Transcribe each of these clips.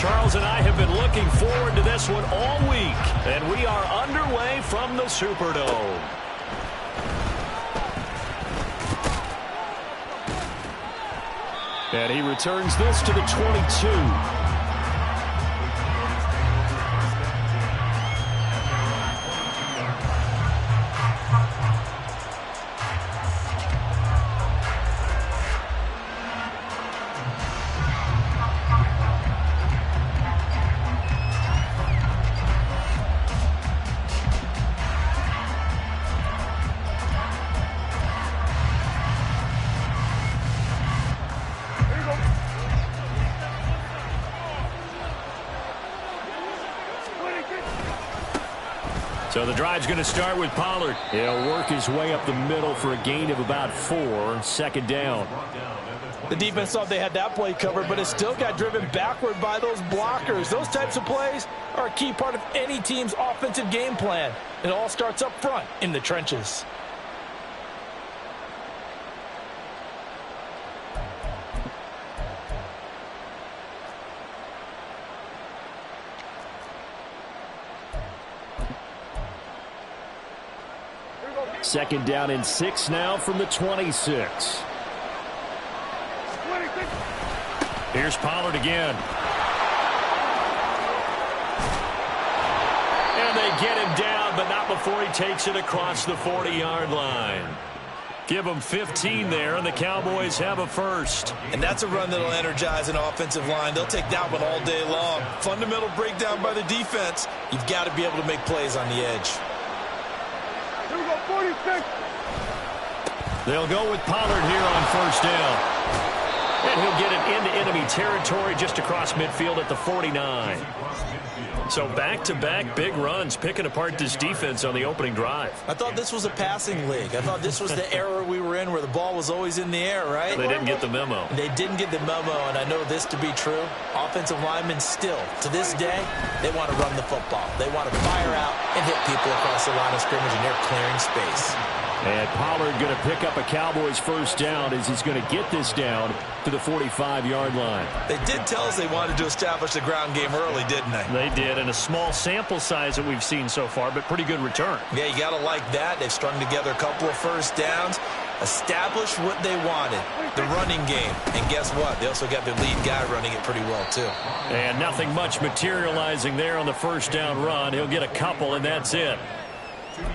Charles and I have been looking forward to this one all week, and we are underway from the Superdome. And he returns this to the 22. So the drive's going to start with Pollard. He'll work his way up the middle for a gain of about 4. Second down. The defense thought they had that play covered, but it still got driven backward by those blockers. Those types of plays are a key part of any team's offensive game plan. It all starts up front in the trenches. Second down and 6 now from the 26. Here's Pollard again. And they get him down, but not before he takes it across the 40-yard line. Give them 15 there, and the Cowboys have a first. And that's a run that'll energize an offensive line. They'll take that one all day long. Fundamental breakdown by the defense. You've got to be able to make plays on the edge. They'll go with Pollard here on first down. And he'll get it into enemy territory just across midfield at the 49. So back-to-back big runs, picking apart this defense on the opening drive. I thought this was a passing league. I thought this was the era we were in where the ball was always in the air, right? They didn't get the memo. They didn't get the memo, and I know this to be true. Offensive linemen still, to this day, they want to run the football. They want to fire out and hit people across the line of scrimmage, and they're clearing space. And Pollard going to pick up a Cowboys first down as he's going to get this down to the 45-yard line. They did tell us they wanted to establish the ground game early, didn't they? They did, and a small sample size that we've seen so far, but pretty good return. Yeah, you got to like that. They've strung together a couple of first downs, established what they wanted, the running game. And guess what? They also got their lead guy running it pretty well, too. And nothing much materializing there on the first down run. He'll get a couple, and that's it.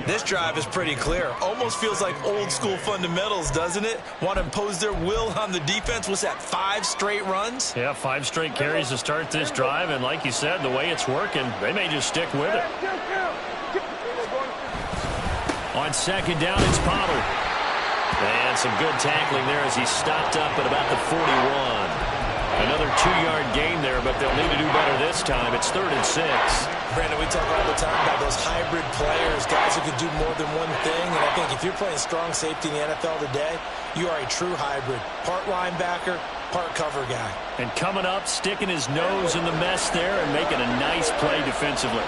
This drive is pretty clear. Almost feels like old-school fundamentals, doesn't it? Want to impose their will on the defense. Was that 5 straight runs? Yeah, 5 straight carries to start this drive. And like you said, the way it's working, they may just stick with it. On second down, it's Pollard. And some good tackling there as he stopped up at about the 41. Another 2-yard gain there, but they'll need to do better this time. It's 3rd and 6. Brandon, we talk all the time about those hybrid players, guys who can do more than one thing. And I think if you're playing strong safety in the NFL today, you are a true hybrid. Part linebacker, part cover guy. And coming up, sticking his nose in the mess there and making a nice play defensively.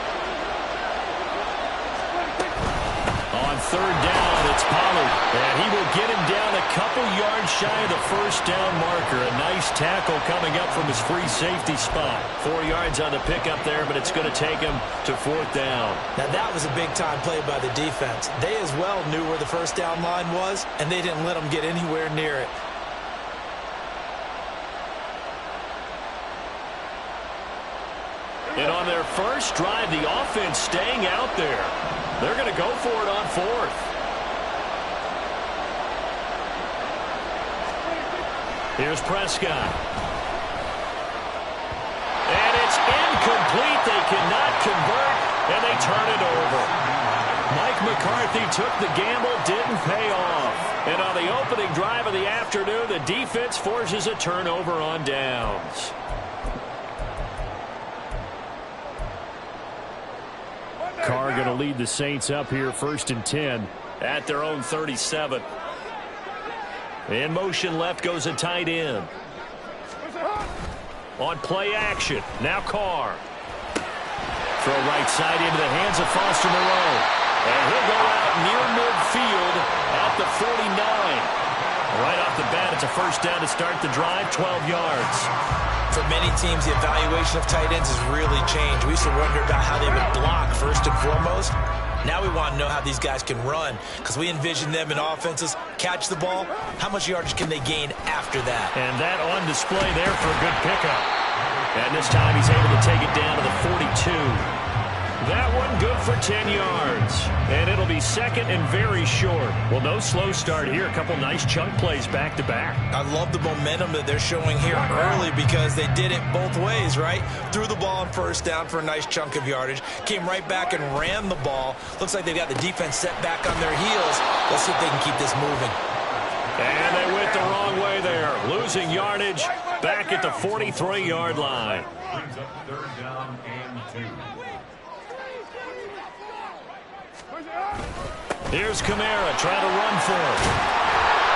On third down, it's Pollard. And he will get him down a couple yards shy of the first down marker. A nice tackle coming up from his free safety spot. 4 yards on the pickup there, but it's going to take him to 4th down. Now that was a big-time play by the defense. They as well knew where the first down line was, and they didn't let them get anywhere near it. And on their first drive, the offense staying out there. They're going to go for it on 4th. Here's Prescott. And it's incomplete. They cannot convert, and they turn it over. Mike McCarthy took the gamble, didn't pay off. And on the opening drive of the afternoon, the defense forces a turnover on downs. Carr going to lead the Saints up here 1st and 10 at their own 37. In motion left goes a tight end. On play action, now Carr. Throw right side into the hands of Foster Moreau. And he'll go out near midfield at the 49. Right off the bat, it's a first down to start the drive, 12 yards. For many teams, the evaluation of tight ends has really changed. We used to wonder about how they would block first and foremost. Now we want to know how these guys can run, because we envision them in offenses catch the ball. How much yardage can they gain after that? And that on display there for a good pickup. And this time he's able to take it down to the 42. That one good for 10 yards. And it'll be second and very short. Well, no slow start here. A couple nice chunk plays back-to-back. I love the momentum that they're showing here early because they did it both ways, right? Threw the ball on first down for a nice chunk of yardage. Came right back and ran the ball. Looks like they've got the defense set back on their heels. Let's see if they can keep this moving. And they went the wrong way there. Losing yardage back at the 43-yard line. Brings up third down and 2. Here's Kamara trying to run for it.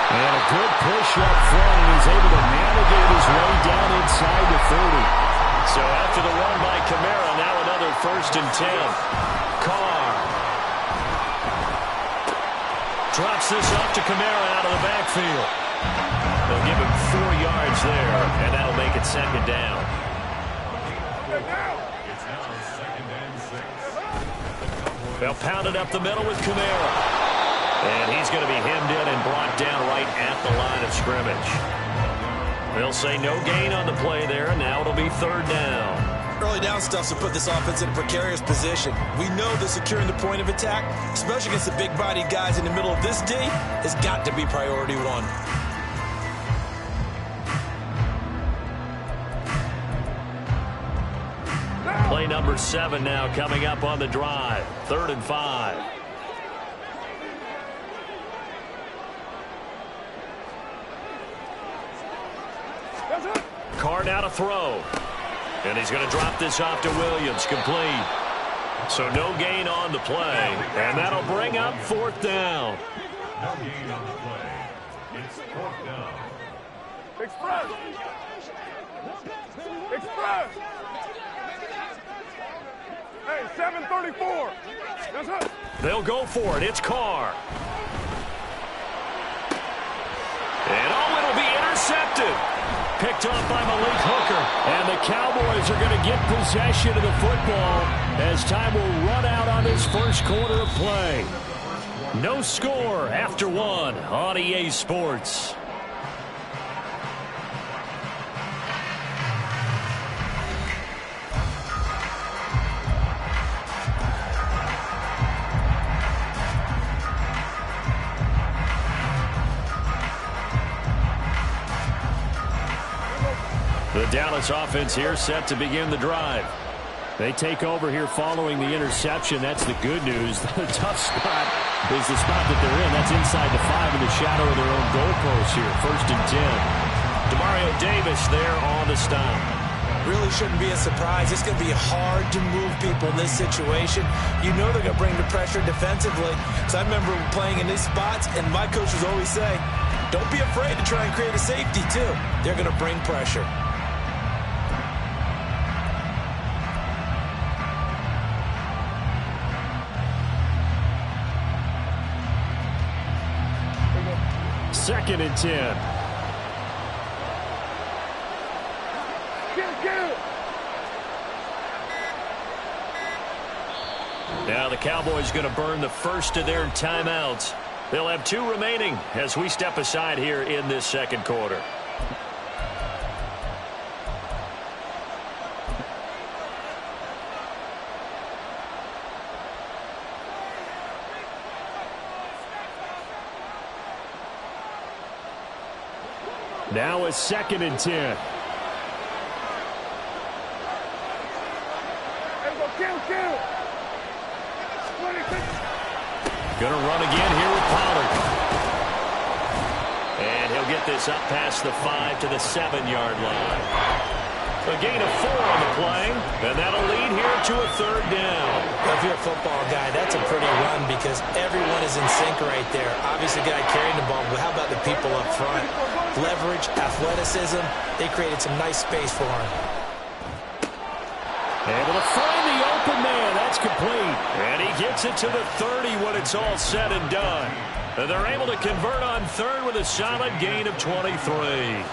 And a good push up front, and he's able to navigate his way down inside the 30. So after the run by Kamara, now another first and 10. Carr drops this off to Kamara out of the backfield. They'll give him 4 yards there, and that'll make it second down. It's now second and 6. They'll pound it up the middle with Kamara. And he's going to be hemmed in and brought down right at the line of scrimmage. They'll say no gain on the play there. Now it'll be third down. Early down stuff to put this offense in a precarious position. We know that securing the point of attack, especially against the big-bodied guys in the middle of this D, has got to be priority one. Play number 7 now coming up on the drive. 3rd and 5. Carr now to throw. And he's going to drop this off to Williams. Complete. So no gain on the play. And that'll bring up 4th down. No gain on the play. It's 4th down. Express! Express! Hey, 734. That's it. They'll go for it. It's Carr. And it'll be intercepted. Picked off by Malik Hooker. And the Cowboys are going to get possession of the football as time will run out on this first quarter of play. No score after 1 on EA Sports. The Dallas offense here set to begin the drive. They take over here following the interception. That's the good news. The tough spot is the spot that they're in. That's inside the 5 in the shadow of their own goalpost here. 1st and 10. Demario Davis there on the stop. Really shouldn't be a surprise. It's going to be hard to move people in this situation. You know they're going to bring the pressure defensively. So I remember playing in these spots, and my coach would always say, don't be afraid to try and create a safety, too. They're going to bring pressure. Second and 10. Now the Cowboys going to burn the first of their timeouts. They'll have 2 remaining as we step aside here in this second quarter. Now it's 2nd and 10. Going to run again here with Pollard. And he'll get this up past the 5 to the 7-yard line. A gain of 4 on the play, and that'll lead here to a 3rd down. Well, if you're a football guy, that's a pretty run because everyone is in sync right there. Obviously, the guy carrying the ball, but how about the people up front? Leverage, athleticism, they created some nice space for him. Able to find the open man. That's complete. And he gets it to the 30 when it's all said and done. They're able to convert on third with a solid gain of 23.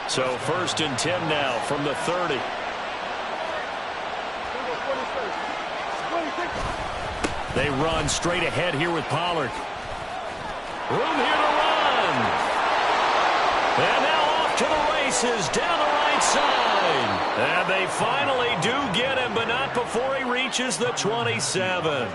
So 1st and 10 now from the 30. They run straight ahead here with Pollard. Room here to run. And now off to the races down the right side. And they finally do get him, but not before he reaches the 27.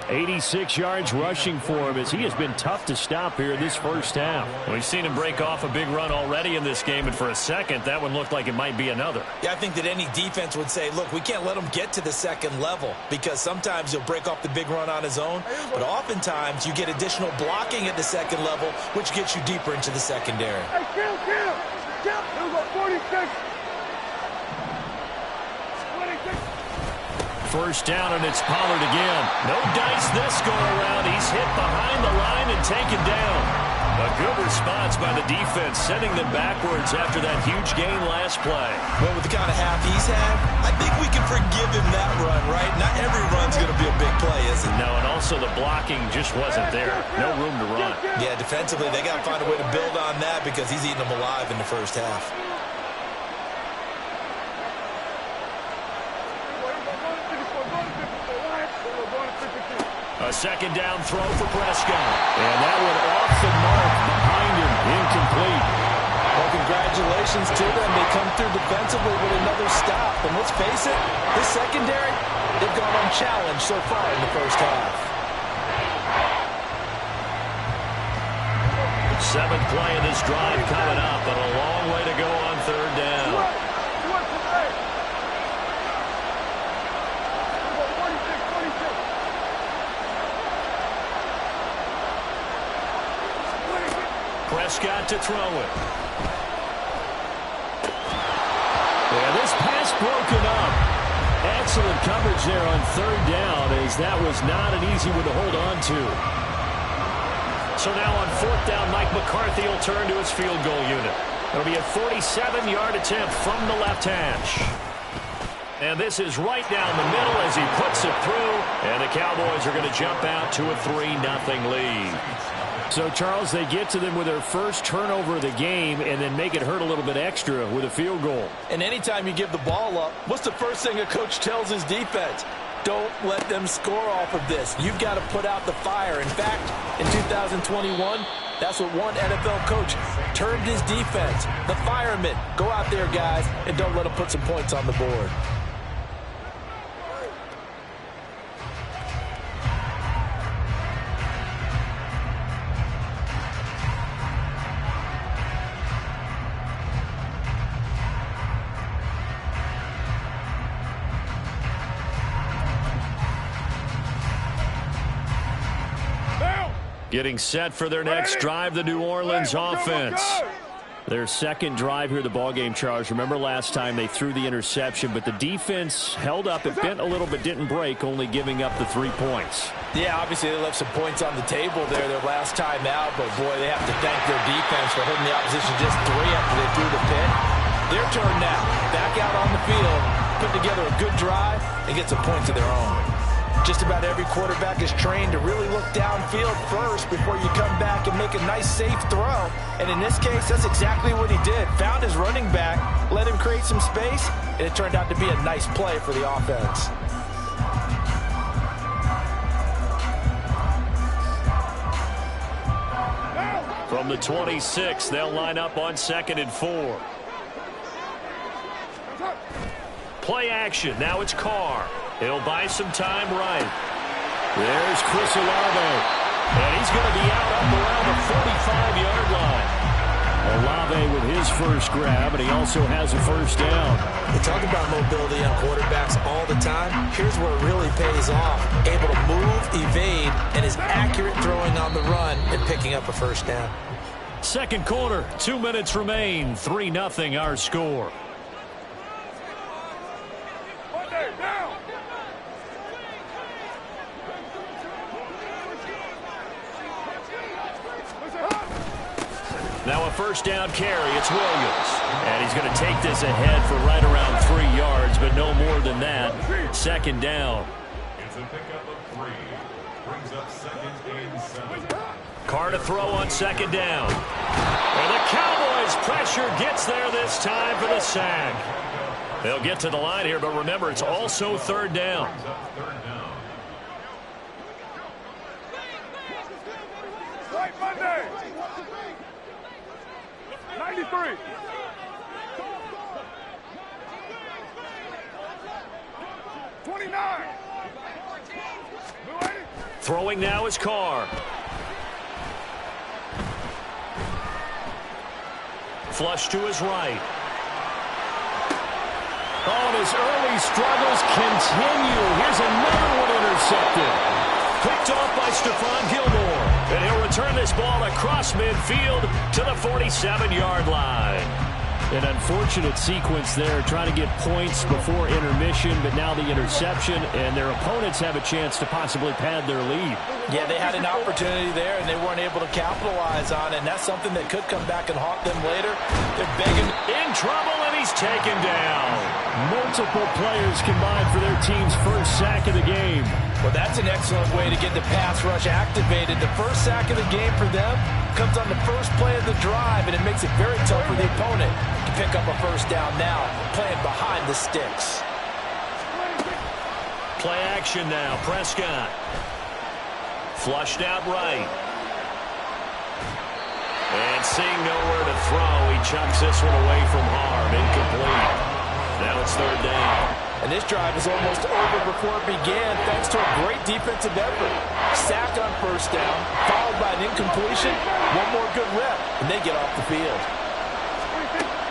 86 yards rushing for him as he has been tough to stop here this first half. We've seen him break off a big run already in this game, and for a second, that one looked like it might be another. Yeah, I think that any defense would say, look, we can't let him get to the second level because sometimes he'll break off the big run on his own, but oftentimes you get additional blocking at the second level, which gets you deeper into the secondary. Hey, kill! It was 46. First down, and it's Pollard again. No dice this go-around. He's hit behind the line and taken down. A good response by the defense, sending them backwards after that huge gain last play. Well, with the kind of half he's had, I think we can forgive him that run, right? Not every run's going to be a big play, is it? No, and also the blocking just wasn't there. No room to run. Yeah, defensively, they got to find a way to build on that because he's eating them alive in the first half. A second down throw for Prescott. And that one off the mark behind him. Incomplete. Well, congratulations to them. They come through defensively with another stop. And let's face it, this secondary, they've gone unchallenged so far in the first half. 7th play of this drive coming up, and a long way to go on third down. Prescott to throw it. And this pass broken up. Excellent coverage there on third down, as that was not an easy one to hold on to. So now on 4th down, Mike McCarthy will turn to his field goal unit. It'll be a 47-yard attempt from the left hash. And this is right down the middle as he puts it through. And the Cowboys are going to jump out to a 3-0 lead. So, Charles, they get to them with their first turnover of the game and then make it hurt a little bit extra with a field goal. And anytime you give the ball up, what's the first thing a coach tells his defense? Don't let them score off of this. You've got to put out the fire. In fact, in 2021, that's what one NFL coach termed his defense. The firemen. Go out there, guys, and don't let them put some points on the board. Getting set for their next drive, the New Orleans offense. Their second drive here, the ballgame, Charles. Remember last time they threw the interception, but the defense held up. It bent a little but didn't break, only giving up the 3 points. Yeah, obviously they left some points on the table there their last time out, but boy, they have to thank their defense for holding the opposition just 3 after they threw the pick. Their turn now. Back out on the field, put together a good drive, and get some points of their own. Just about every quarterback is trained to really look downfield first before you come back and make a nice, safe throw. And in this case, that's exactly what he did. Found his running back, let him create some space, and it turned out to be a nice play for the offense. From the 26, they'll line up on 2nd and 4. Play action. Now it's Carr. He'll buy some time right. There's Chris Olave. And he's going to be out up around the 45-yard line. Olave with his first grab, and he also has a first down. We talk about mobility on quarterbacks all the time. Here's where it really pays off. Able to move, evade, and is accurate throwing on the run and picking up a first down. Second quarter, 2 minutes remain. 3-0 our score. Now a first down carry. It's Williams. And he's going to take this ahead for right around 3 yards, but no more than that. 2nd down. It's a pickup of 3. Brings up 2nd and 7. Carr to throw on second down. And the Cowboys' pressure gets there this time for the sack. They'll get to the line here, but remember, it's also third down. White Monday. 93. Throwing now is Carr. Flush to his right. Oh, and his early struggles continue. Here's another one intercepted. Picked off by Stephon Gilmore. And he'll return this ball across midfield to the 47-yard line. An unfortunate sequence there, trying to get points before intermission, but now the interception, and their opponents have a chance to possibly pad their lead. Yeah, they had an opportunity there, and they weren't able to capitalize on it, and that's something that could come back and haunt them later. They're begging. In trouble, and he's taken down. Multiple players combined for their team's first sack of the game. Well, that's an excellent way to get the pass rush activated. The first sack of the game for them comes on the first play of the drive, and it makes it very tough for the opponent to pick up a first down now, playing behind the sticks. Play action now. Prescott. Flushed out right. And seeing nowhere to throw, he chucks this one away from harm. Incomplete. Now it's third down. And this drive is almost over before it began, thanks to a great defensive effort. Sack on first down, followed by an incompletion. One more good rep, and they get off the field.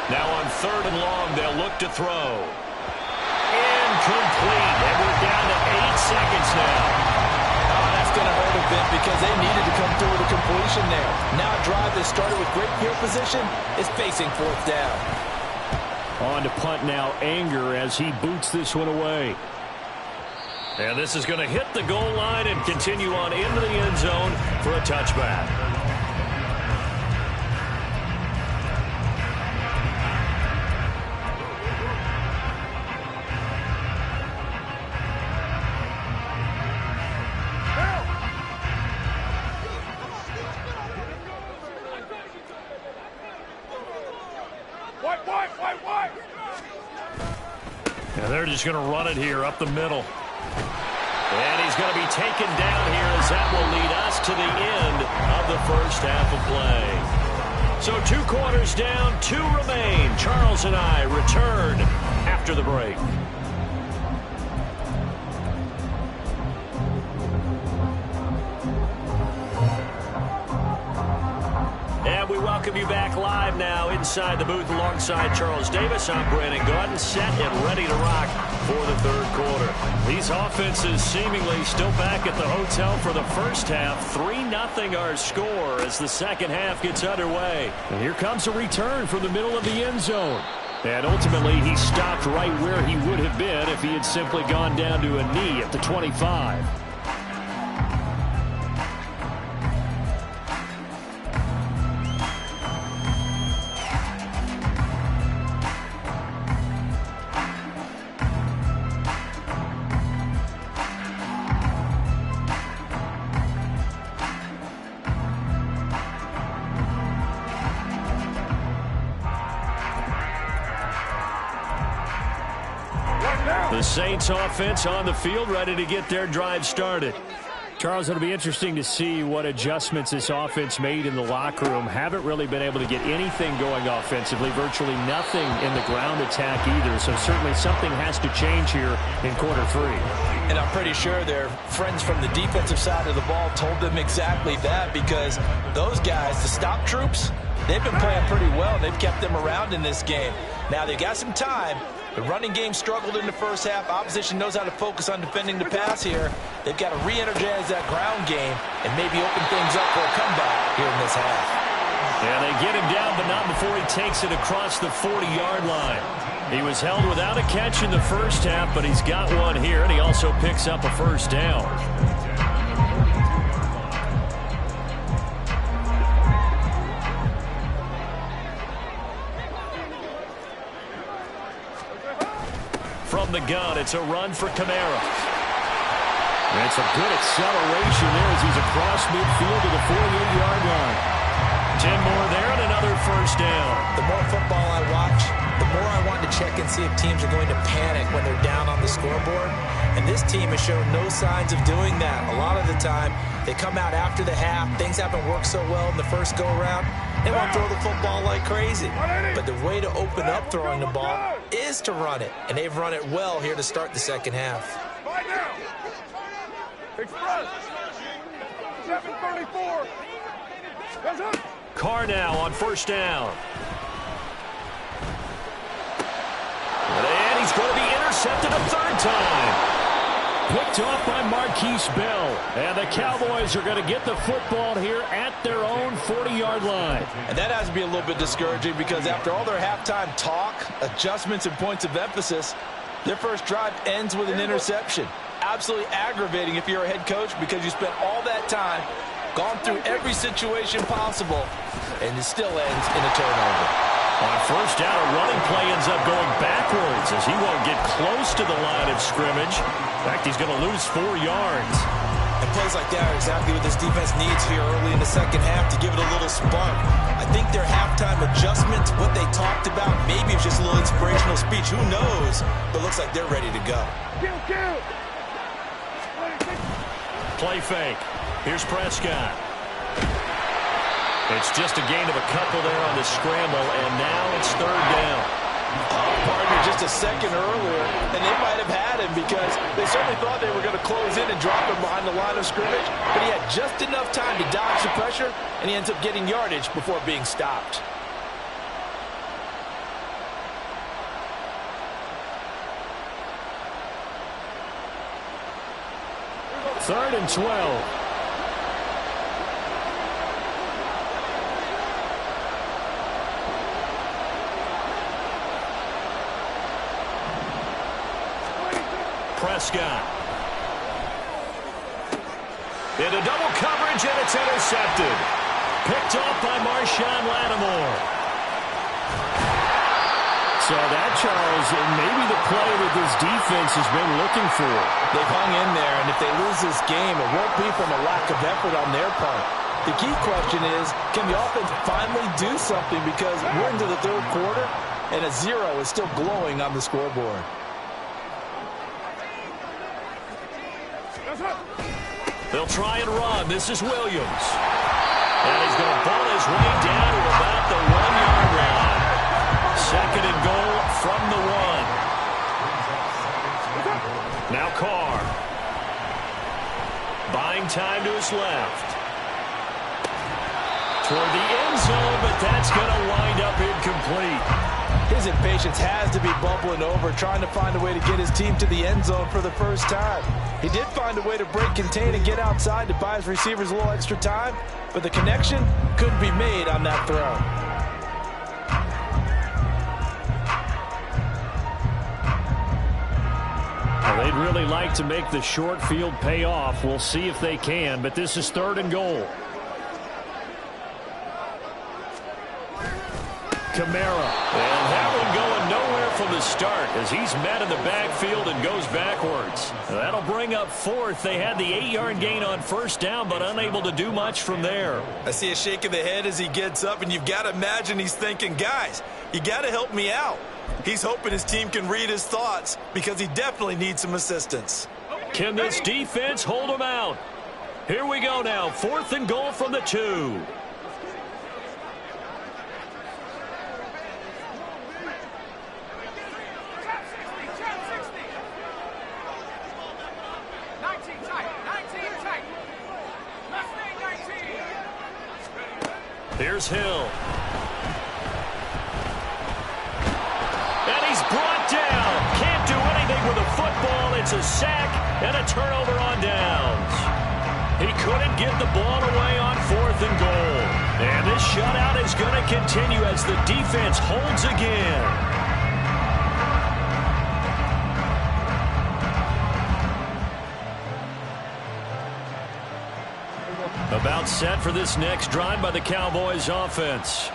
Now on third and long, they'll look to throw. Incomplete. And we're down to 8 seconds now. Oh, that's going to hurt a bit because they needed to come through with a completion there. Now a drive that started with great field position is facing fourth down. On to punt now, Anger, as he boots this one away. And this is going to hit the goal line and continue on into the end zone for a touchback. They're just going to run it here up the middle. And he's going to be taken down here as that will lead us to the end of the first half of play. So 2 quarters down, 2 remain. Charles and I return after the break. And we welcome you back live now inside the booth alongside Charles Davis. I'm Brandon Gaudin, set and ready to rock for the third quarter. These offenses seemingly still back at the hotel for the first half. 3-0 our score as the second half gets underway. And here comes a return from the middle of the end zone. And ultimately, he stopped right where he would have been if he had simply gone down to a knee at the 25. The Saints offense on the field, ready to get their drive started. Charles, it'll be interesting to see what adjustments this offense made in the locker room. Haven't really been able to get anything going offensively, virtually nothing in the ground attack either. So certainly something has to change here in quarter 3. And I'm pretty sure their friends from the defensive side of the ball told them exactly that, because those guys, the stop troops, they've been playing pretty well. They've kept them around in this game. Now they've got some time. The running game struggled in the first half. Opposition knows how to focus on defending the pass here. They've got to re-energize that ground game and maybe open things up for a comeback here in this half. Yeah, they get him down, but not before he takes it across the 40-yard line. He was held without a catch in the first half, but he's got one here, and he also picks up a first down. From the gun, it's a run for Kamara. And it's a good acceleration there as he's across midfield to the 48-yard line. 10 more there and another first down. The more football I watch, the more I want to check and see if teams are going to panic when they're down on the scoreboard. And this team has shown no signs of doing that. A lot of the time, they come out after the half. Things haven't worked so well in the first go-around. They want to throw the football like crazy. But the way to open up throwing the ball is to run it. And they've run it well here to start the second half. Express. 734. That's it. Carr now on first down. And he's going to be intercepted a third time. Picked off by Marquise Bell. And the Cowboys are going to get the football here at their own 40-yard line. And that has to be a little bit discouraging because after all their halftime talk, adjustments, and points of emphasis, their first drive ends with an interception. Absolutely aggravating if you're a head coach because you spent all that time, gone through every situation possible, and it still ends in a turnover. On first down, a running play ends up going backwards as he won't get close to the line of scrimmage. In fact, he's going to lose 4 yards. And plays like that are exactly what this defense needs here early in the second half to give it a little spark. I think their halftime adjustments, what they talked about, maybe it's just a little inspirational speech. Who knows? But it looks like they're ready to go. Kill. Play fake. Here's Prescott. It's just a gain of a couple there on the scramble, and now it's third down. Partner just a second earlier, and they might have had him because they certainly thought they were going to close in and drop him behind the line of scrimmage, but he had just enough time to dodge the pressure, and he ends up getting yardage before being stopped. Third and 12. Prescott. Into double coverage, and it's intercepted. Picked off by Marshawn Lattimore. So that, Charles, maybe the play that this defense has been looking for. They've hung in there, and if they lose this game, it won't be from a lack of effort on their part. The key question is, can the offense finally do something because we're into the third quarter, and a 0 is still glowing on the scoreboard. They'll try and run. This is Williams. And he's going to ball his way down to about the 1-yard line. Second and goal from the 1. Now Carr. Buying time to his left. Toward the end zone, but that's going to wind up incomplete. His impatience has to be bubbling over, trying to find a way to get his team to the end zone for the first time. He did find a way to break contain and get outside to buy his receivers a little extra time, but the connection couldn't be made on that throw. Well, they'd really like to make the short field pay off. We'll see if they can, but this is third and goal. Kamara. And that one going nowhere from the start as he's met in the backfield and goes backwards. That'll bring up fourth. They had the 8-yard gain on first down, but unable to do much from there. I see a shake of the head as he gets up, and you've got to imagine he's thinking, guys, you got to help me out. He's hoping his team can read his thoughts because he definitely needs some assistance. Can this defense hold him out? Here we go now. Fourth and goal from the 2. Here's Hill. And he's brought down. Can't do anything with the football. It's a sack and a turnover on downs. He couldn't get the ball away on fourth and goal. And this shutout is going to continue as the defense holds again. About set for this next drive by the Cowboys offense.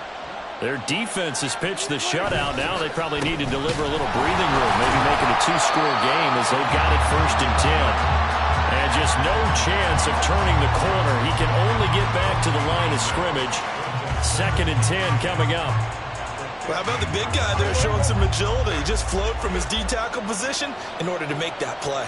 Their defense has pitched the shutout. Now they probably need to deliver a little breathing room, maybe make it a 2-score game as they've got it first and 10. And just no chance of turning the corner. He can only get back to the line of scrimmage. 2nd and 10 coming up. Well, how about the big guy there showing some agility? He just flowed from his D-tackle position in order to make that play.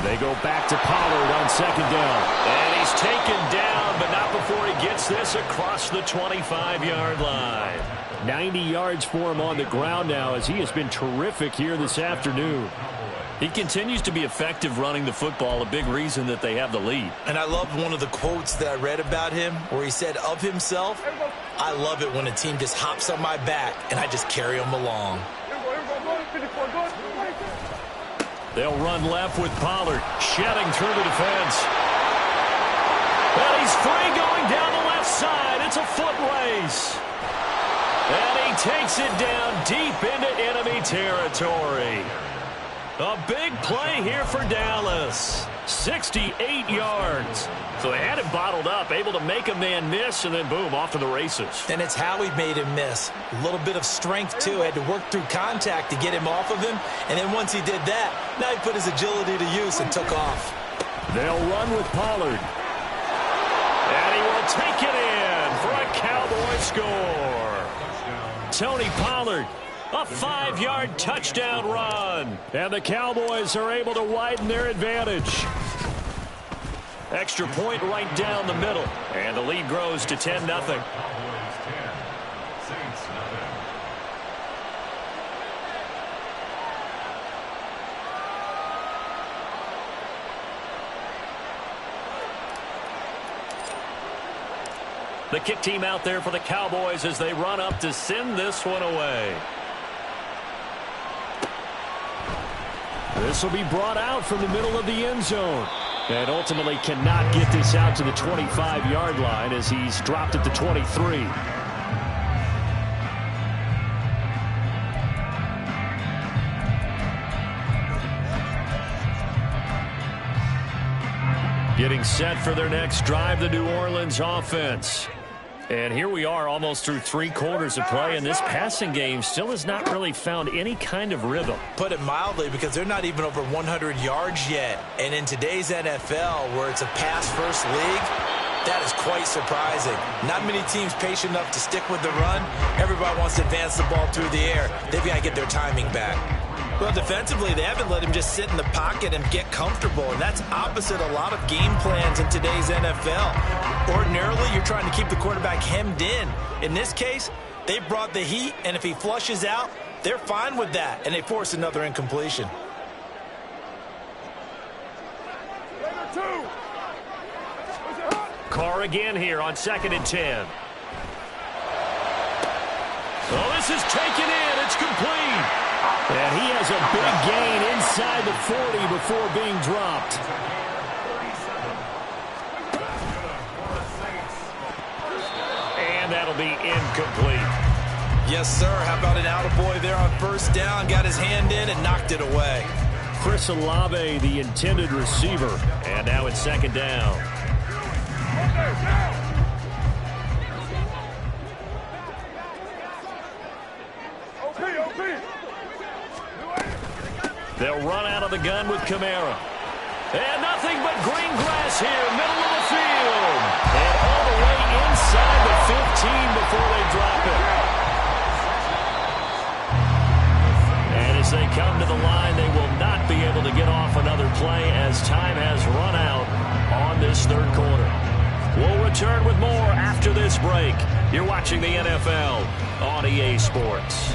They go back to Pollard on 2nd down. And he's taken down, but not before he gets this across the 25-yard line. 90 yards for him on the ground now, as he has been terrific here this afternoon. He continues to be effective running the football, a big reason that they have the lead. And I loved one of the quotes that I read about him where he said of himself, "I love it when a team just hops on my back and I just carry them along." They'll run left with Pollard, shedding through the defense. And he's free going down the left side. It's a foot race. And he takes it down deep into enemy territory. A big play here for Dallas. 68 yards. So they had him bottled up, able to make a man miss, and then boom, off to the races. And it's how he made him miss. A little bit of strength, too. Had to work through contact to get him off of him. And then once he did that, now he put his agility to use and took off. They'll run with Pollard. And he will take it in for a Cowboy score. Tony Pollard. A 5-yard touchdown run. And the Cowboys are able to widen their advantage. Extra point right down the middle. And the lead grows to 10-0. Cowboys 10, Saints nothing. The kick team out there for the Cowboys as they run up to send this one away. This will be brought out from the middle of the end zone. And ultimately cannot get this out to the 25-yard line as he's dropped at the 23. Getting set for their next drive, the New Orleans offense. And here we are almost through 3 quarters of play, and this passing game still has not really found any kind of rhythm. Put it mildly, because they're not even over 100 yards yet. And in today's NFL, where it's a pass-first league, that is quite surprising. Not many teams patient enough to stick with the run. Everybody wants to advance the ball through the air. They've got to get their timing back. Well, defensively, they haven't let him just sit in the pocket and get comfortable, and that's opposite a lot of game plans in today's NFL. Ordinarily, you're trying to keep the quarterback hemmed in. In this case, they brought the heat, and if he flushes out, they're fine with that, and they force another incompletion. Carr again here on 2nd and 10. Oh, this is taken in. It's complete. And he has a big gain inside the 40 before being dropped. And that'll be incomplete. Yes, sir. How about an attaboy there on 1st down? Got his hand in and knocked it away. Chris Olave, the intended receiver. And now it's 2nd down. They'll run out of the gun with Kamara. And nothing but green grass here, middle of the field. And all the way inside the 15 before they drop it. And as they come to the line, they will not be able to get off another play as time has run out on this 3rd quarter. We'll return with more after this break. You're watching the NFL on EA Sports.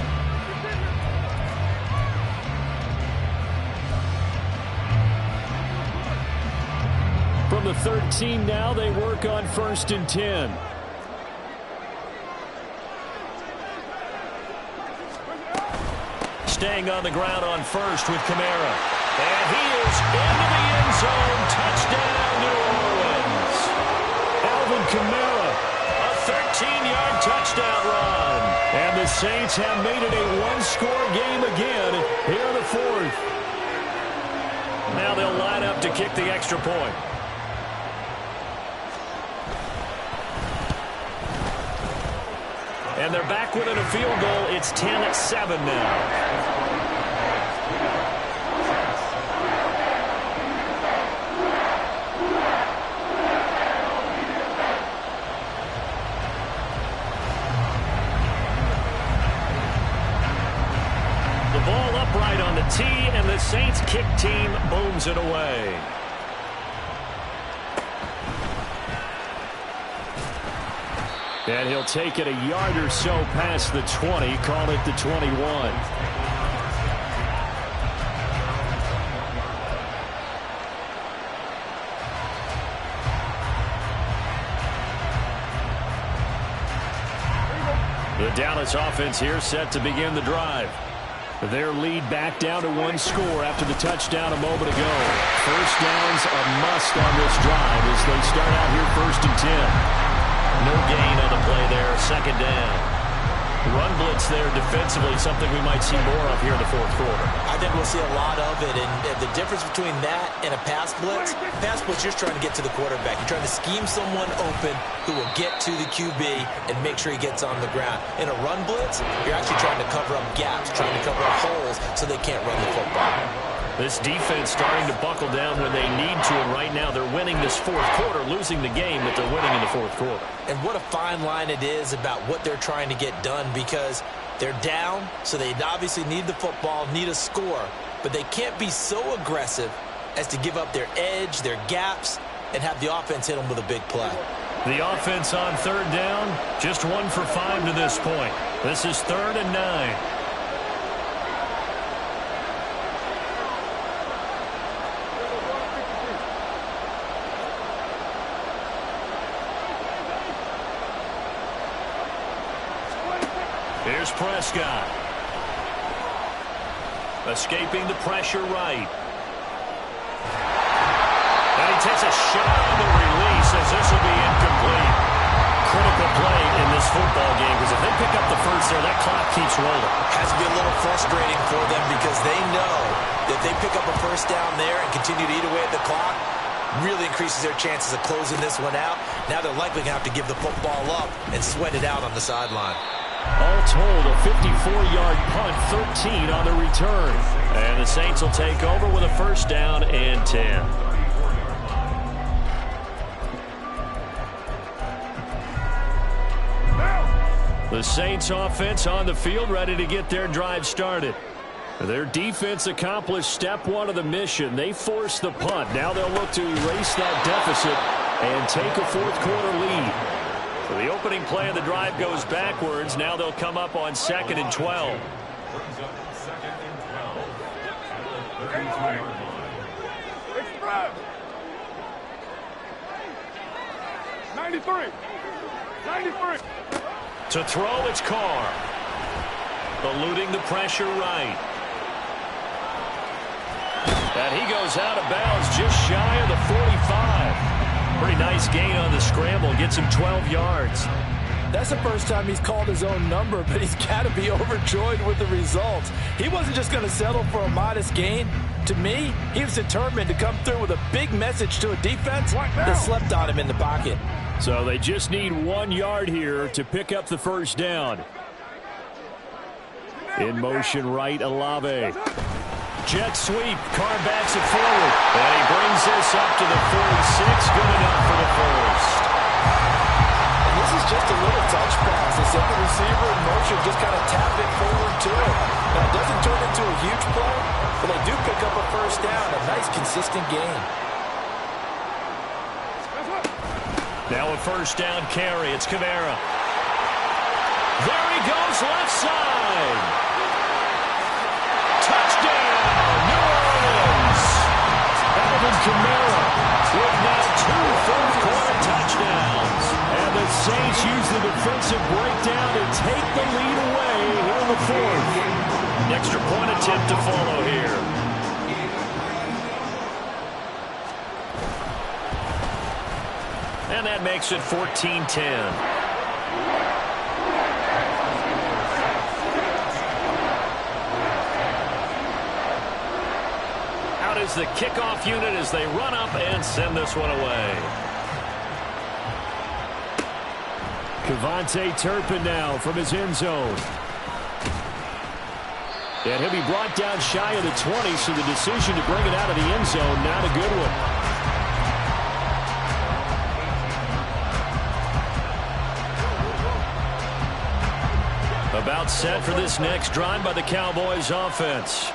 From the 13 now, they work on 1st and 10. Staying on the ground on 1st with Kamara. And he is into the end zone. Touchdown, New Orleans. Alvin Kamara. A 13-yard touchdown run. And the Saints have made it a one-score game again here in the 4th. Now they'll line up to kick the extra point. And they're back within a field goal. It's 10-7 now. upright on the tee, and the Saints kick team booms it away. And he'll take it a yard or so past the 20, call it the 21. The Dallas offense here set to begin the drive. Their lead back down to one score after the touchdown a moment ago. First down's a must on this drive as they start out here 1st and 10. No gain on the play there, 2nd down. Run blitz there defensively, something we might see more of here in the 4th quarter. I think we'll see a lot of it, and the difference between that and a pass blitz, you're just trying to get to the quarterback. You're trying to scheme someone open who will get to the QB and make sure he gets on the ground. In a run blitz, you're actually trying to cover up gaps, trying to cover up holes so they can't run the football. This defense starting to buckle down when they need to, and right now they're winning this 4th quarter, losing the game, but they're winning in the 4th quarter. And what a fine line it is about what they're trying to get done, because they're down, so they obviously need the football, need a score, but they can't be so aggressive as to give up their edge, their gaps, and have the offense hit them with a big play. The offense on 3rd down, just 1 for 5 to this point. This is 3rd and 9. Here's Prescott. Escaping the pressure right. And he takes a shot on the release as this will be incomplete. Critical play in this football game, because if they pick up the first there, that clock keeps rolling. Has to be a little frustrating for them because they know that if they pick up a first down there and continue to eat away at the clock, really increases their chances of closing this one out. Now they're likely going to have to give the football up and sweat it out on the sideline. All told, a 54-yard punt, 13 on the return. And the Saints will take over with a 1st down and 10. The Saints offense on the field, ready to get their drive started. Their defense accomplished step 1 of the mission. They forced the punt. Now they'll look to erase that deficit and take a 4th quarter lead. So the opening play of the drive goes backwards. Now they'll come up on 2nd and 12. Express. 93. 93. To throw, it's Carr. Eluding the pressure right. And he goes out of bounds just shy of the 45. Pretty nice gain on the scramble. Gets him 12 yards. That's the first time he's called his own number, but he's got to be overjoyed with the results. He wasn't just going to settle for a modest gain. To me, he was determined to come through with a big message to a defense that slept on him in the pocket. So they just need 1 yard here to pick up the 1st down. In motion right, Olave. Jet sweep. Carr backs it forward. And he brings this up to the 46. Good enough for the 1st. And this is just a little touch pass. They set the receiver in motion, just kind of tap it forward to it. Now, it doesn't turn into a huge play, but they do pick up a 1st down. A nice, consistent gain. Now a 1st down carry. It's Kamara. There he goes, left side. Touchdown, New Orleans. Alvin Kamara with now 2 4th quarter touchdowns. And the Saints use the defensive breakdown to take the lead away here in the 4th. An extra point attempt to follow here. And that makes it 14-10. Out is the kickoff unit as they run up and send this one away. Kevontae Turpin now from his end zone. And he'll be brought down shy of the 20, so the decision to bring it out of the end zone, not a good one. About set for this next drive by the Cowboys offense.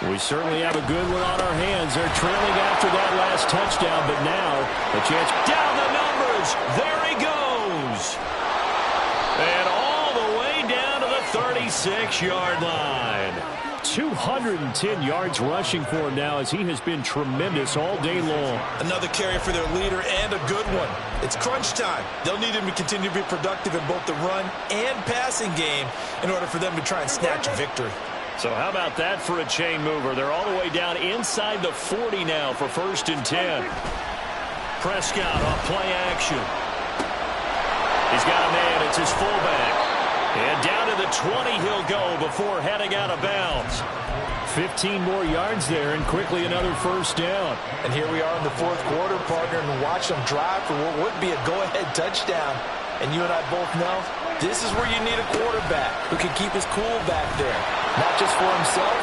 We certainly have a good one on our hands. They're trailing after that last touchdown, but now a chance. Down the numbers. There he goes. And all the way down to the 36-yard line. 210 yards rushing for him now as he has been tremendous all day long. Another carry for their leader and a good one. It's crunch time. They'll need him to continue to be productive in both the run and passing game in order for them to try and snatch a victory. So how about that for a chain mover? They're all the way down inside the 40 now for 1st and 10. Prescott off play action. He's got a man. It's his fullback. And down to the 20 he'll go before heading out of bounds. 15 more yards there and quickly another 1st down. And here we are in the 4th quarter, partner, and watch them drive for what would be a go-ahead touchdown. And you and I both know this is where you need a quarterback who can keep his cool back there. Not just for himself,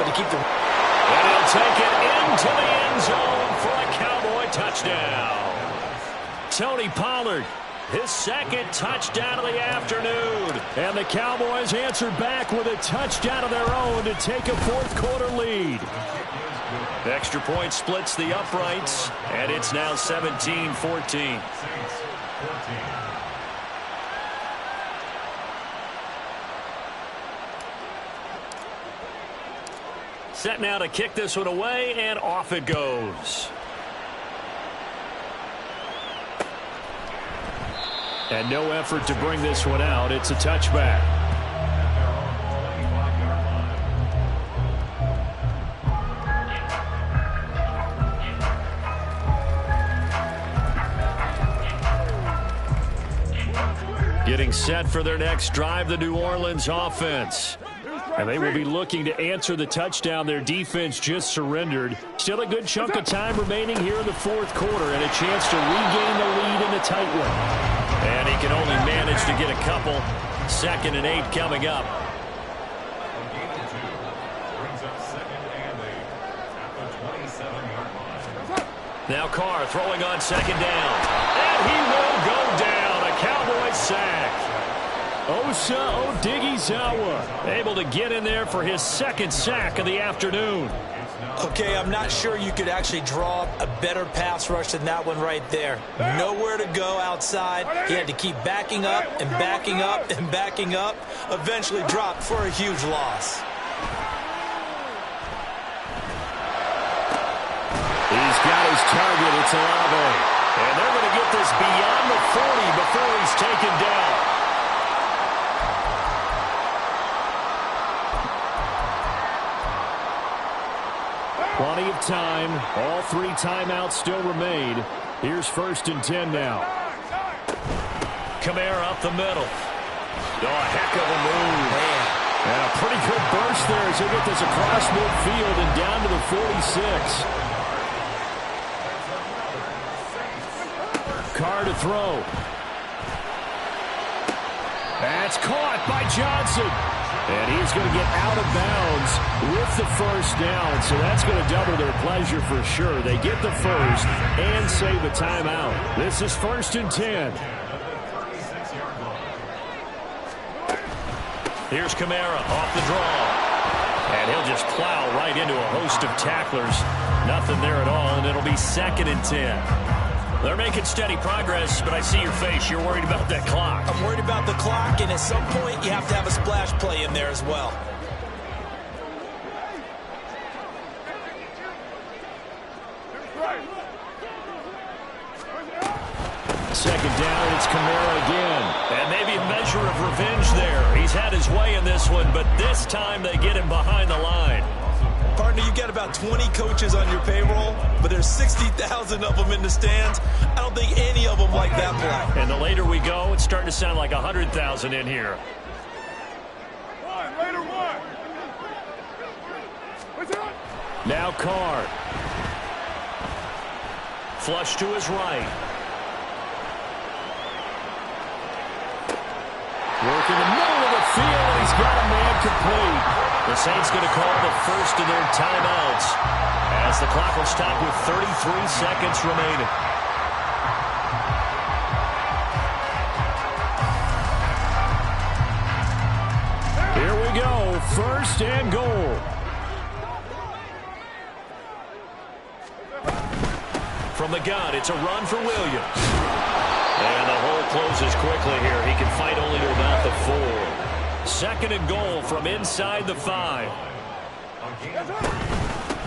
but to keep the... And he'll take it into the end zone for a Cowboy touchdown. Tony Pollard, his 2nd touchdown of the afternoon. And the Cowboys answer back with a touchdown of their own to take a 4th quarter lead. Extra point splits the uprights, and it's now 17-14. Set now to kick this one away, and off it goes. And no effort to bring this one out. It's a touchback. Getting set for their next drive, the New Orleans offense. And they will be looking to answer the touchdown their defense just surrendered. Still a good chunk of time remaining here in the 4th quarter and a chance to regain the lead in a tight one. And he can only manage to get a couple. 2nd and 8 coming up. Now Carr throwing on 2nd down. And he will go down. A Cowboys sack. Osa Odighizuwa able to get in there for his 2nd sack of the afternoon. Okay, I'm not sure you could actually draw a better pass rush than that one right there. Nowhere to go outside. He had to keep backing up and backing up and backing up. Eventually dropped for a huge loss. He's got his target. It's Olave. And they're going to get this beyond the 40 before he's taken down. Plenty of time. All 3 timeouts still remain. Here's 1st and 10 now. Kamara up the middle. Oh, a heck of a move. Man. And a pretty good burst there as he'll get this across midfield and down to the 46. Carr to throw. That's caught by Johnson. And he's going to get out of bounds with the 1st down. So that's going to double their pleasure for sure. They get the 1st and save a timeout. This is 1st and 10. Here's Kamara off the draw. And he'll just plow right into a host of tacklers. Nothing there at all, and it'll be 2nd and 10. They're making steady progress, but I see your face. You're worried about that clock. I'm worried about the clock, and at some point you have to have a splash play in there as well. Second down, it's Kamara again. And maybe a measure of revenge there. He's had his way in this one, but this time they get him behind the line. Partner, you got about 20 coaches on your payroll, but there's 60,000 of them in the stands. I don't think any of them like that play. And the later we go, it's starting to sound like 100,000 in here. Now Carr. Flush to his right. Work in the middle of the field, and he's got a man complete. The Saints going to call the first of their timeouts as the clock will stop with 33 seconds remaining. Here we go, 1st and goal. From the gun, it's a run for Williams. And the hole closes quickly here. He can fight only to about the 4. 2nd and goal from inside the 5.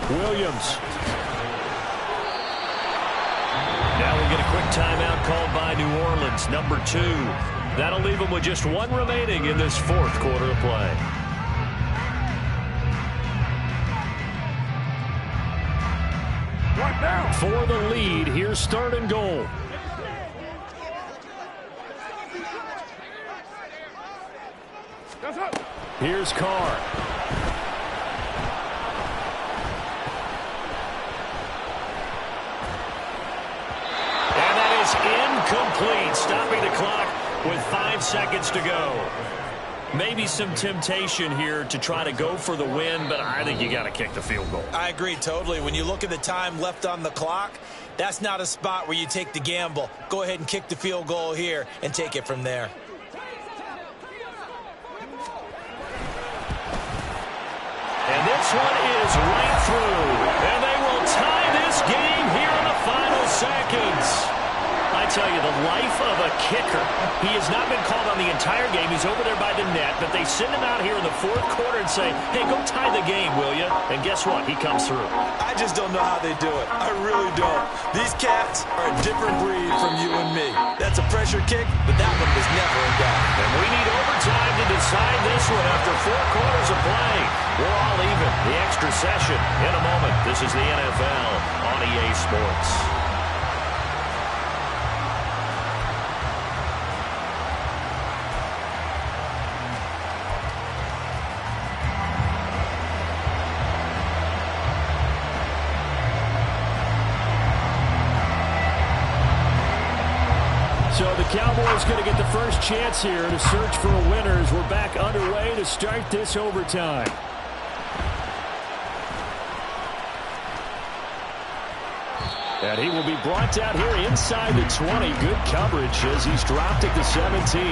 Williams. Now we get a quick timeout called by New Orleans, number 2. That'll leave them with just 1 remaining in this 4th quarter of play. For the lead, here's 3rd and goal. Here's Carr. And that is incomplete, stopping the clock with 5 seconds to go. Maybe some temptation here to try to go for the win, but I think you got to kick the field goal. I agree totally. When you look at the time left on the clock, that's not a spot where you take the gamble. Go ahead and kick the field goal here and take it from there. And this one is right through. And they will tie this game here in the final seconds. I tell you, the life of a kicker. He has not been called on the entire game. He's over there by the net, but they send him out here in the 4th quarter and say, hey, go tie the game, will you? And guess what? He comes through. I just don't know how they do it. I really don't. These cats are a different breed from you and me. That's a pressure kick, but that one was never in doubt. And we need overtime to decide this one after 4 quarters of play. We're all even. The extra session in a moment. This is the NFL on EA Sports. So the Cowboys going to get the first chance here to search for a winner as we're back underway to start this overtime. And he will be brought down here inside the 20. Good coverage as he's dropped at the 17.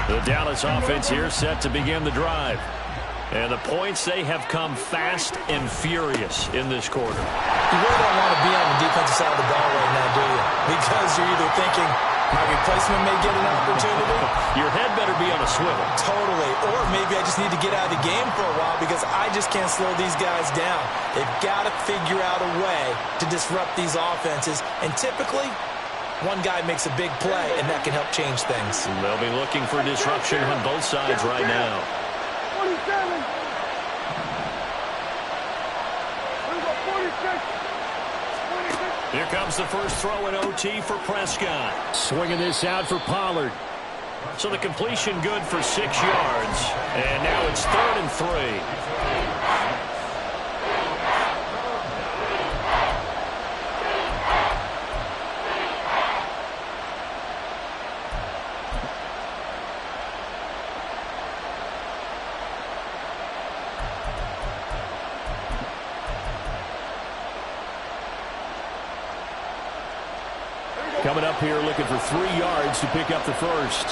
The Dallas offense here set to begin the drive. And the points, they have come fast and furious in this quarter. You really don't want to be on the defensive side of the ball right now, do you? Because you're either thinking, my replacement may get an opportunity. Your head better be on a swivel. Totally. Or maybe I just need to get out of the game for a while because I just can't slow these guys down. They've got to figure out a way to disrupt these offenses. And typically, one guy makes a big play, and that can help change things. They'll be looking for disruption on both sides right now. 47. Here comes the first throw in OT for Prescott. Swinging this out for Pollard. So the completion good for 6 yards. And now it's 3rd and 3. Coming up here looking for 3 yards to pick up the first.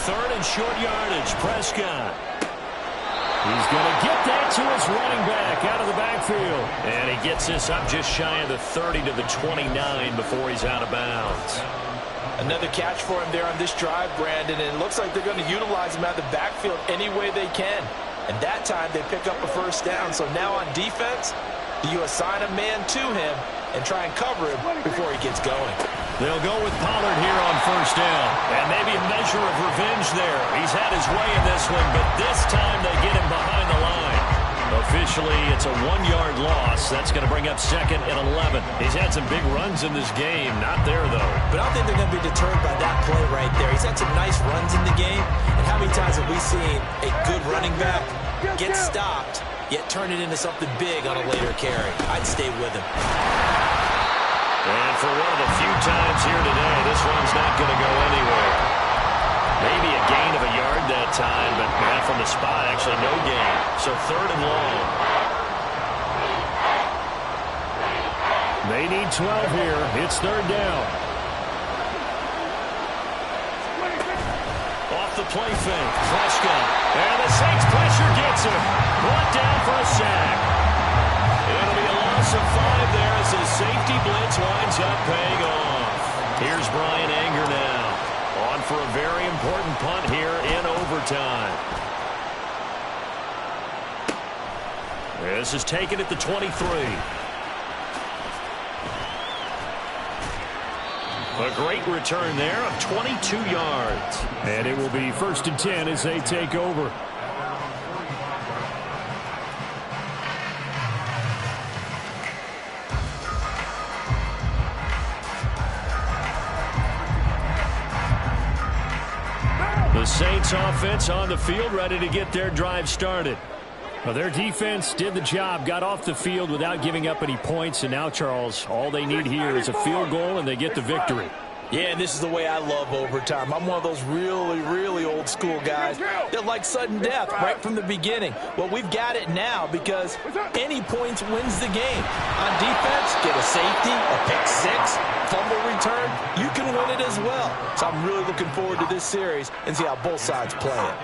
Third and short yardage, Prescott. He's going to get that to his running back out of the backfield. And he gets this up just shy of the 30 to the 29 before he's out of bounds. Another catch for him there on this drive, Brandon, and it looks like they're going to utilize him out of the backfield any way they can. And that time they pick up a first down. So now on defense, do you assign a man to him and try and cover him before he gets going? They'll go with Pollard here on first down. And maybe a measure of revenge there. He's had his way in this one, but this time they get him behind the line. Officially, it's a 1-yard loss. That's going to bring up 2nd and 11. He's had some big runs in this game. Not there, though. But I don't think they're going to be deterred by that play right there. He's had some nice runs in the game. And how many times have we seen a good running back get stopped, yet turn it into something big on a later carry? I'd stay with him. And for one of the few times here today, this one's not going to go anywhere. Maybe a gain of a yard that time, but not from the spot. Actually, no gain. So 3rd and long. They need 12 here. It's third down. Off the play fake. Prescott. And the Saints pressure gets him. Brought down for a sack. It'll be a loss of 5 there as the safety blitz winds up paying off. Here's Brian Anger now. On for a very important punt here in overtime. This is taken at the 23. A great return there of 22 yards. And it will be 1st and 10 as they take over. The Saints offense on the field, ready to get their drive started. Well, their defense did the job, got off the field without giving up any points, and now, Charles, all they need here is a field goal, and they get the victory. Yeah, and this is the way I love overtime. I'm one of those really, really old school guys that like sudden death right from the beginning. Well, we've got it now because any points wins the game. On defense, get a safety, a pick six, fumble return, you can win it as well. So I'm really looking forward to this series and see how both sides play it.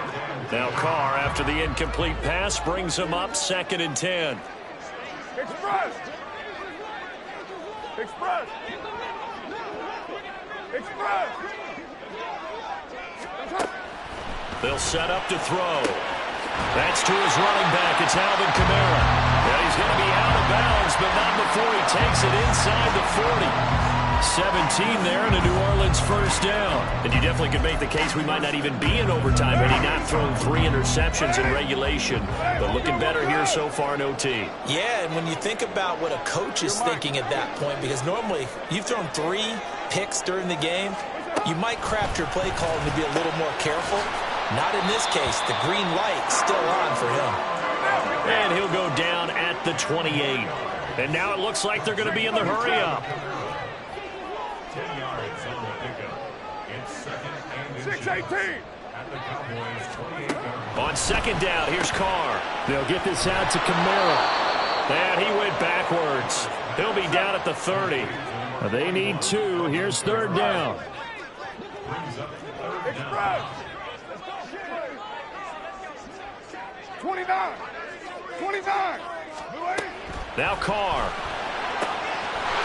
Now Carr, after the incomplete pass, brings him up 2nd and 10. Express! Express! Express! They'll set up to throw. That's to his running back. It's Alvin Kamara. And he's going to be out of bounds, but not before he takes it inside the 40. 17 there and a New Orleans first down. And you definitely could make the case we might not even be in overtime had he not thrown 3 interceptions in regulation. But looking better here so far in OT. Yeah, and when you think about what a coach is thinking at that point, because normally you've thrown 3 picks during the game, you might craft your play call to be a little more careful. Not in this case. The green light still on for him. And he'll go down at the 28. And now it looks like they're going to be in the hurry-up. 10 yards on the pickup. It's 2nd and 6-18. at the Cowboys' 28-yard line. On 2nd down, here's Carr. They'll get this out to Kamara. And he went backwards. He'll be down at the 30. They need 2. Here's 3rd down. Brings up 3rd down. Express! 29! 29! Now Carr.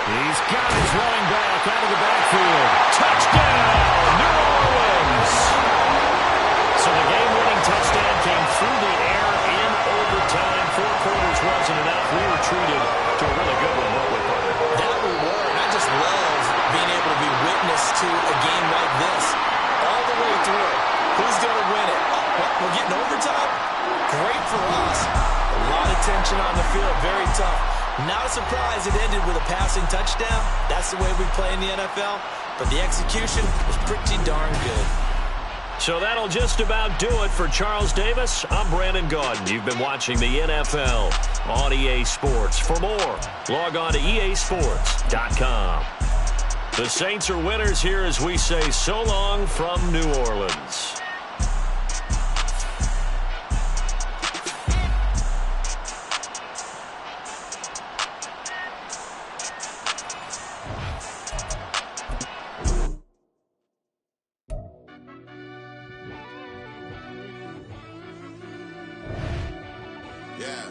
He's got his running back out of the backfield. Touchdown, New Orleans! So the game-winning touchdown came through the air in overtime. 4 quarters wasn't enough. We were treated to a really good one, weren't we, partner? That we were, and I just love being able to be witness to a game like this. All the way through. Who's going to win it? What, we're getting overtime? Great for us. A lot of tension on the field. Very tough. Not a surprise it ended with a passing touchdown. That's the way we play in the NFL. But the execution was pretty darn good. So that'll just about do it for Charles Davis. I'm Brandon Gaudin. You've been watching the NFL on EA Sports. For more, log on to easports.com. The Saints are winners here as we say so long from New Orleans. Yeah.